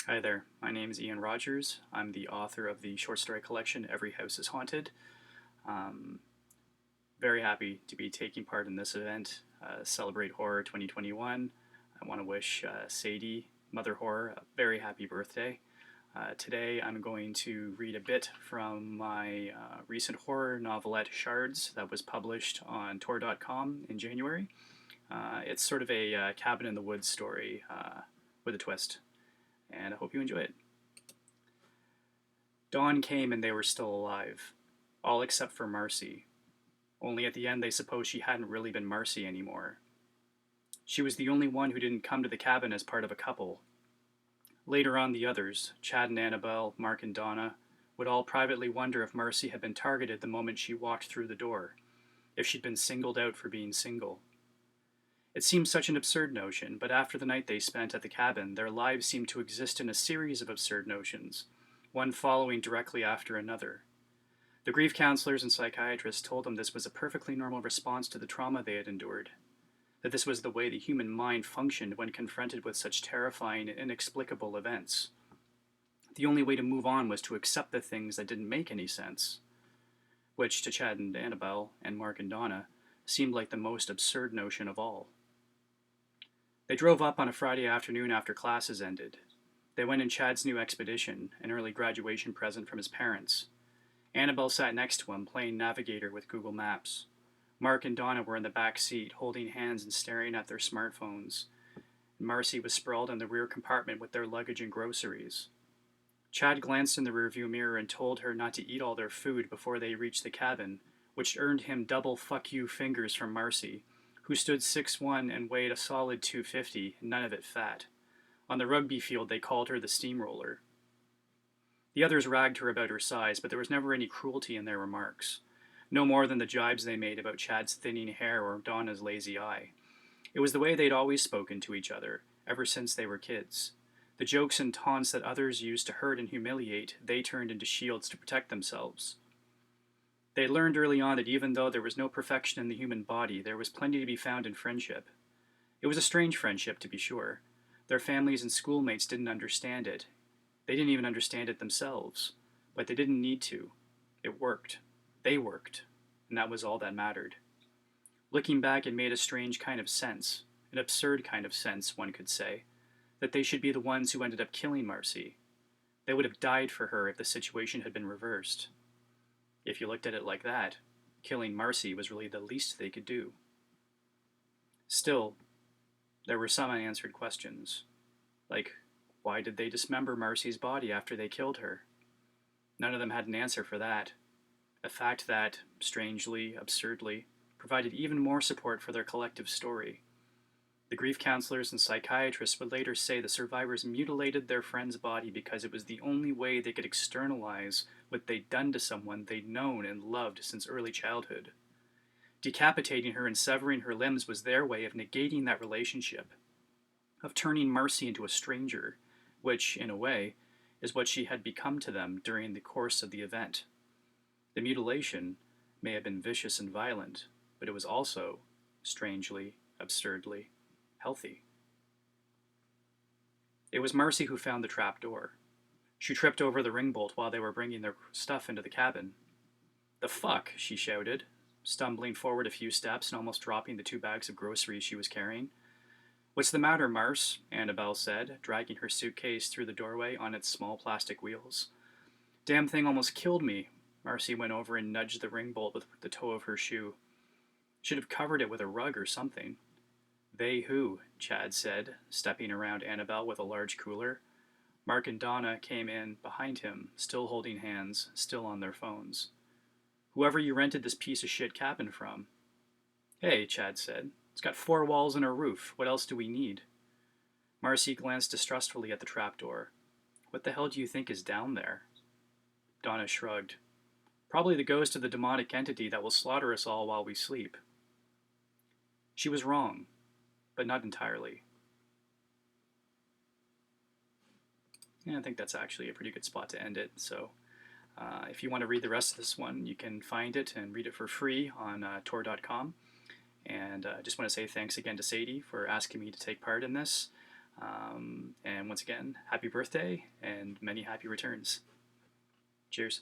Hi there, my name is Ian Rogers. I'm the author of the short story collection Every House is Haunted. Um, Very happy to be taking part in this event, Celebrate Horror 2021. I want to wish Sadie, Mother Horror, a very happy birthday. Today I'm going to read a bit from my recent horror novelette Shards that was published on Tor.com in January. It's sort of a cabin in the woods story with a twist, and I hope you enjoy it. Dawn came and they were still alive, all except for Marcy. Only at the end they supposed she hadn't really been Marcy anymore. She was the only one who didn't come to the cabin as part of a couple. Later on, the others, Chad and Annabelle, Mark and Donna, would all privately wonder if Marcy had been targeted the moment she walked through the door, if she'd been singled out for being single. It seemed such an absurd notion, but after the night they spent at the cabin, their lives seemed to exist in a series of absurd notions, one following directly after another. The grief counselors and psychiatrists told them this was a perfectly normal response to the trauma they had endured, that this was the way the human mind functioned when confronted with such terrifying and inexplicable events. The only way to move on was to accept the things that didn't make any sense, which to Chad and Annabelle and Mark and Donna seemed like the most absurd notion of all. They drove up on a Friday afternoon after classes ended. They went in Chad's new expedition, an early graduation present from his parents. Annabelle sat next to him, playing Navigator with Google Maps. Mark and Donna were in the back seat, holding hands and staring at their smartphones. Marcy was sprawled in the rear compartment with their luggage and groceries. Chad glanced in the rearview mirror and told her not to eat all their food before they reached the cabin, which earned him double fuck you fingers from Marcy, who stood 6'1" and weighed a solid 250, none of it fat. On the rugby field they called her the steamroller. The others ragged her about her size, but there was never any cruelty in their remarks. No more than the jibes they made about Chad's thinning hair or Donna's lazy eye. It was the way they'd always spoken to each other, ever since they were kids. The jokes and taunts that others used to hurt and humiliate, they turned into shields to protect themselves. They learned early on that even though there was no perfection in the human body, there was plenty to be found in friendship. It was a strange friendship, to be sure. Their families and schoolmates didn't understand it. They didn't even understand it themselves. But they didn't need to. It worked. They worked. And that was all that mattered. Looking back, it made a strange kind of sense. An absurd kind of sense, one could say. That they should be the ones who ended up killing Marcy. They would have died for her if the situation had been reversed. If you looked at it like that, killing Marcy was really the least they could do. Still, there were some unanswered questions. Like, why did they dismember Marcy's body after they killed her? None of them had an answer for that. A fact that, strangely, absurdly, provided even more support for their collective story. The grief counselors and psychiatrists would later say the survivors mutilated their friend's body because it was the only way they could externalize what they'd done to someone they'd known and loved since early childhood. Decapitating her and severing her limbs was their way of negating that relationship, of turning Marcy into a stranger, which, in a way, is what she had become to them during the course of the event. The mutilation may have been vicious and violent, but it was also, strangely, absurdly, healthy. It was Marcy who found the trap door. She tripped over the ring bolt while they were bringing their stuff into the cabin. "The fuck?" she shouted, stumbling forward a few steps and almost dropping the 2 bags of groceries she was carrying. "What's the matter, Marce?" Annabelle said, dragging her suitcase through the doorway on its small plastic wheels. "Damn thing almost killed me." Marcy went over and nudged the ring bolt with the toe of her shoe. "Should have covered it with a rug or something." "They who?" Chad said, stepping around Annabelle with a large cooler. Mark and Donna came in behind him, still holding hands, still on their phones. "Whoever you rented this piece of shit cabin from." "Hey," Chad said. "It's got 4 walls and a roof. What else do we need?" Marcy glanced distrustfully at the trapdoor. "What the hell do you think is down there?" Donna shrugged. "Probably the ghost of the demonic entity that will slaughter us all while we sleep." She was wrong, but not entirely. And I think that's actually a pretty good spot to end it. So if you want to read the rest of this one, you can find it and read it for free on Tor.com. And I just want to say thanks again to Sadie for asking me to take part in this. And once again, happy birthday and many happy returns. Cheers.